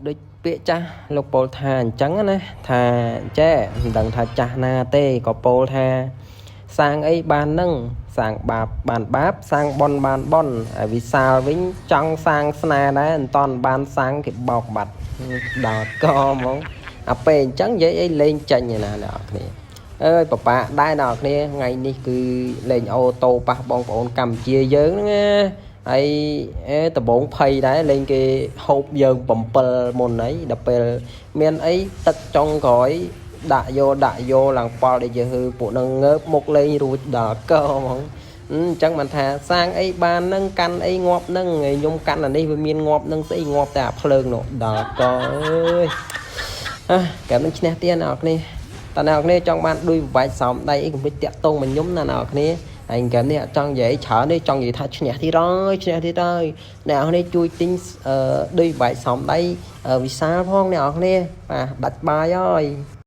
ដូចពាក្យចាស់លោកពោលថាអញ្ចឹងណាថាចេះមិនដឹងថាចាស់ណាទេក៏ពោលថាសាងអីបាននឹងសាងបាបបានបាបសាងបុណ្យបានបុណ្យហើយវិសាលវិញចង់សាងស្នេហ៍ដែរមិនតាន់បានសាងគេបោកបាត់ដល់កហ្មងអាពេលអញ្ចឹងនិយាយអីលេងចាញ់ឯណាអ្នកគ្នាអើយប៉ប៉ាដែរអ្នកគ្នាថ្ងៃនេះគឺលេងអូតូប៉ះបងប្អូនកម្ពុជាយើងហ្នឹងណាហើយដំបងភ័យដែរលេងគេហូបយើង7មុនអីដល់ពេលមានអីទឹកចុងក្រោយដាក់យកឡើងប៉ល់ដែលយើពួកនឹងងើបមុខលេងរួចដល់កហ្មងអញ្ចឹងមិនថាសាងអីបាននឹងកាន់អីងាប់នឹងខ្ញុំកាន់អានេះវាមានងាប់នឹងស្អីងាប់តែអាភ្លើងនោះដល់កអើយកាលមិនឈ្នះទៀតអ្នកគ្នាតើអ្នកគ្នាចង់បានដួយប្រវាយសោមដៃអីកុំភ្លេចតាក់តងមកខ្ញុំណាអ្នកគ្នាហើយកែនេះចង់និយាយច្រើននេះចង់និយាយថាឈ្នះទៀតហើយអ្នកគ្នាជួយទិញដួយប្រវាយសោមដៃវិសាលផងអ្នកគ្នាបាទដាច់បាយហើយ